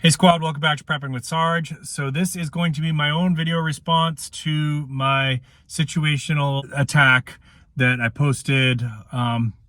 Hey squad, welcome back to Prepping with Sarge. So this is going to be my own video response to my situational attack that I posted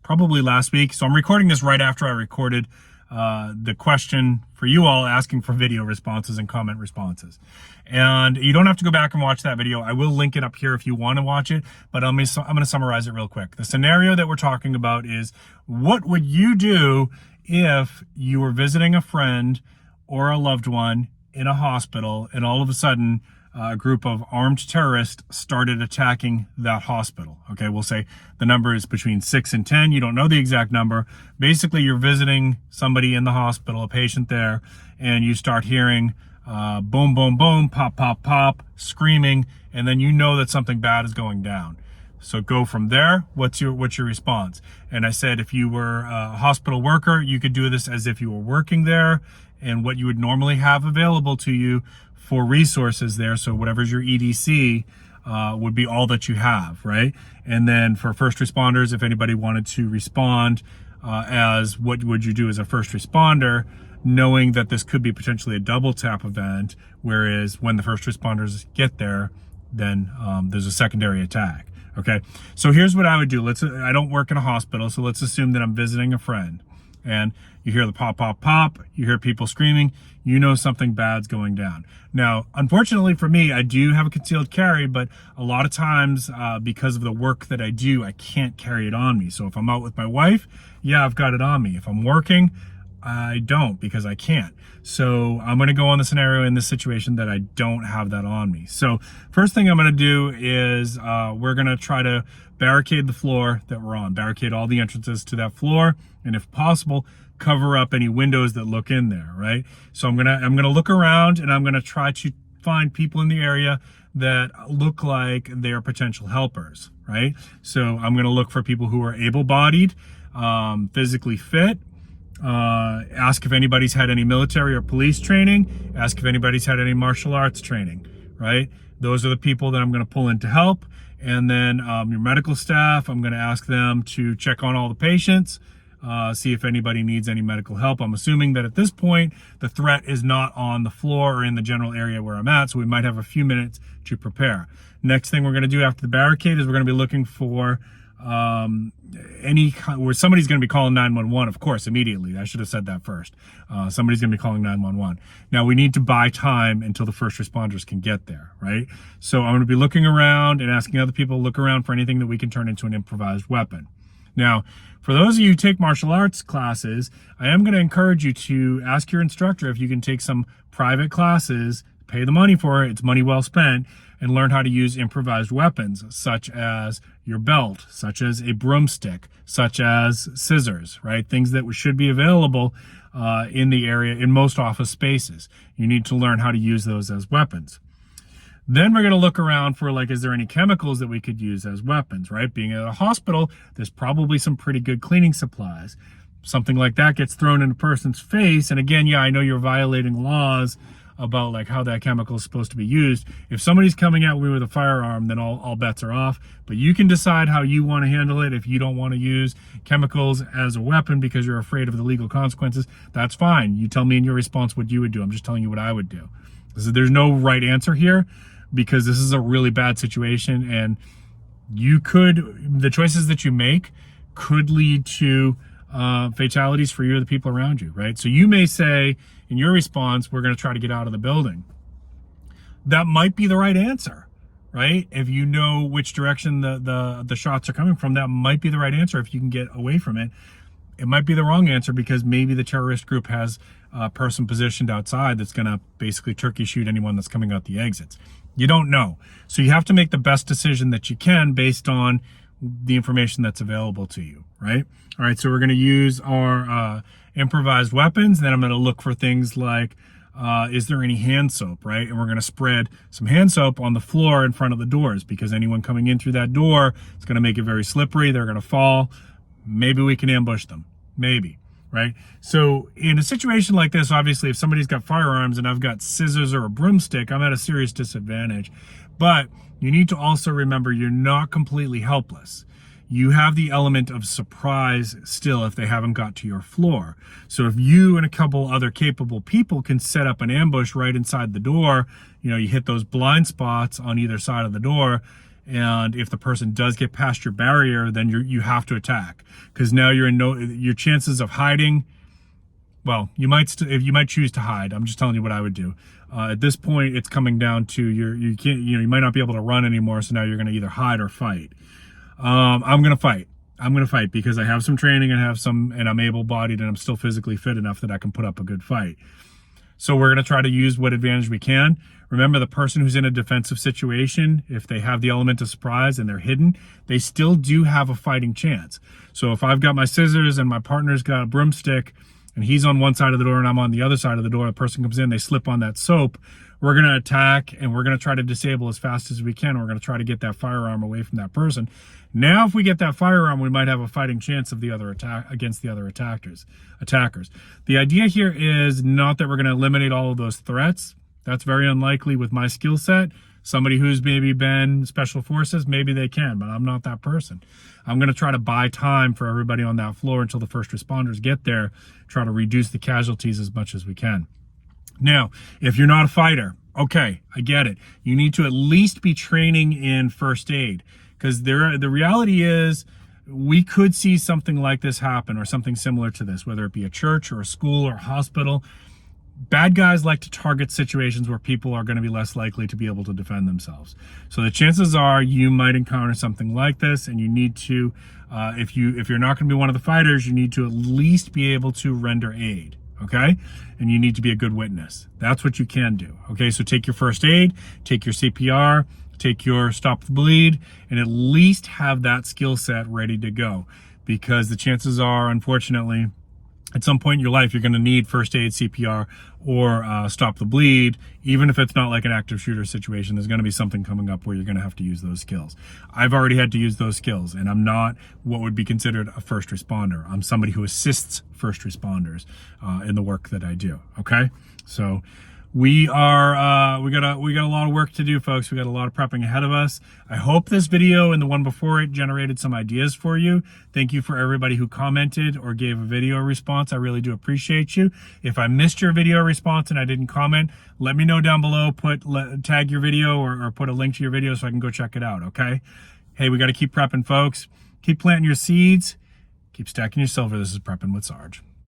probably last week. So I'm recording this right after I recorded the question for you all asking for video responses and comment responses. And you don't have to go back and watch that video. I will link it up here if you want to watch it, but I'm going to summarize it real quick. The scenario that we're talking about is, what would you do if you were visiting a friend or a loved one in a hospital and all of a sudden a group of armed terrorists started attacking that hospital? Okay, we'll say the number is between 6 and 10. You don't know the exact number. Basically, you're visiting somebody in the hospital, a patient there, and you start hearing boom, boom, boom, pop, pop, pop, screaming, and then you know that something bad is going down. So go from there. What's your response? And I said, if you were a hospital worker, you could do this as if you were working there, and what you would normally have available to you for resources there. So whatever's your EDC would be all that you have, right? And then for first responders, if anybody wanted to respond as what would you do as a first responder, knowing that this could be potentially a double tap event, whereas when the first responders get there, then there's a secondary attack. Okay, so here's what I would do. I don't work in a hospital, so let's assume that I'm visiting a friend, and you hear the pop, pop, pop, you hear people screaming, you know something bad's going down. Now, unfortunately for me, I do have a concealed carry, but a lot of times because of the work that I do, I can't carry it on me. So if I'm out with my wife, yeah, I've got it on me. If I'm working, I don't, because I can't. So I'm going to go on the scenario in this situation that I don't have that on me. So first thing I'm going to do is we're going to try to barricade the floor that we're on, barricade all the entrances to that floor, and if possible, cover up any windows that look in there, right? So I'm gonna look around, and I'm gonna try to find people in the area that look like they're potential helpers, right? So I'm gonna look for people who are able-bodied, physically fit, ask if anybody's had any military or police training, ask if anybody's had any martial arts training, right? Those are the people that I'm going to pull in to help. And then your medical staff, I'm going to ask them to check on all the patients, see if anybody needs any medical help. I'm assuming that at this point, the threat is not on the floor or in the general area where I'm at, so we might have a few minutes to prepare. Next thing we're going to do after the barricade is we're going to be looking for where somebody's going to be calling 911, of course, immediately. I should have said that first. Somebody's going to be calling 911. Now, we need to buy time until the first responders can get there, right? So I'm going to be looking around and asking other people to look around for anything that we can turn into an improvised weapon. Now, for those of you who take martial arts classes, I am going to encourage you to ask your instructor if you can take some private classes, pay the money for it, it's money well spent, and learn how to use improvised weapons, such as your belt, such as a broomstick, such as scissors, right? Things that should be available in the area in most office spaces. You need to learn how to use those as weapons. Then we're going to look around for, like, is there any chemicals that we could use as weapons, right? Being at a hospital, there's probably some pretty good cleaning supplies. Something like that gets thrown in a person's face, and again, yeah, I know you're violating laws about like how that chemical is supposed to be used. If somebody's coming at me with a firearm, then all bets are off. But you can decide how you want to handle it. If you don't want to use chemicals as a weapon because you're afraid of the legal consequences, that's fine. You tell me in your response what you would do. I'm just telling you what I would do. There's no right answer here, because this is a really bad situation, and the choices that you make could lead to fatalities for you or the people around you, right? So you may say in your response, we're going to try to get out of the building. That might be the right answer, right? If you know which direction the shots are coming from, that might be the right answer if you can get away from it. It might be the wrong answer because maybe the terrorist group has a person positioned outside that's going to basically turkey shoot anyone that's coming out the exits. You don't know. So you have to make the best decision that you can based on the information that's available to you, right? All right, so we're going to use our improvised weapons. Then I'm going to look for things like, is there any hand soap, right? And we're going to spread some hand soap on the floor in front of the doors, because anyone coming in through that door is going to make it very slippery. They're going to fall. Maybe we can ambush them. Maybe, right? So in a situation like this, obviously, if somebody's got firearms and I've got scissors or a broomstick, I'm at a serious disadvantage. But you need to also remember you're not completely helpless. you have the element of surprise still if they haven't got to your floor. So if you and a couple other capable people can set up an ambush right inside the door, you know, you hit those blind spots on either side of the door, and if the person does get past your barrier, then you have to attack, because now you're in your chances of hiding. Well, you might choose to hide. I'm just telling you what I would do. At this point, it's coming down to you might not be able to run anymore. So now you're going to either hide or fight. I'm going to fight. I'm going to fight because I have some training and I'm able-bodied and I'm still physically fit enough that I can put up a good fight. So we're going to try to use what advantage we can. Remember, the person who's in a defensive situation, if they have the element of surprise and they're hidden, they still do have a fighting chance. So if I've got my scissors and my partner's got a broomstick, and he's on one side of the door and I'm on the other side of the door, the person comes in, they slip on that soap, we're going to attack and we're going to try to disable as fast as we can. We're going to try to get that firearm away from that person. Now, if we get that firearm, we might have a fighting chance of the other against the other attackers. The idea here is not that we're going to eliminate all of those threats. That's very unlikely with my skill set. Somebody who's maybe been special forces, maybe they can, but I'm not that person. I'm going to try to buy time for everybody on that floor until the first responders get there, try to reduce the casualties as much as we can. Now, if you're not a fighter, okay, I get it. You need to at least be training in first aid, because the reality is we could see something like this happen or something similar to this, whether it be a church or a school or a hospital. Bad guys like to target situations where people are going to be less likely to be able to defend themselves. So the chances are you might encounter something like this, and you need to, if you're not going to be one of the fighters, you need to at least be able to render aid, okay? And you need to be a good witness. That's what you can do, okay? So take your first aid, take your CPR, take your stop the bleed, and at least have that skill set ready to go, because the chances are, unfortunately, at some point in your life, you're going to need first aid, CPR, or stop the bleed. Even if it's not like an active shooter situation, there's going to be something coming up where you're going to have to use those skills. I've already had to use those skills, and I'm not what would be considered a first responder. I'm somebody who assists first responders in the work that I do. Okay, so we got a lot of work to do, folks. We got a lot of prepping ahead of us. I hope this video and the one before it generated some ideas for you. Thank you for everybody who commented or gave a video response. I really do appreciate you. If I missed your video response and I didn't comment, let me know down below. Tag your video or put a link to your video so I can go check it out, okay? Hey, we got to keep prepping, folks. Keep planting your seeds. Keep stacking your silver. This is Prepping with Sarge.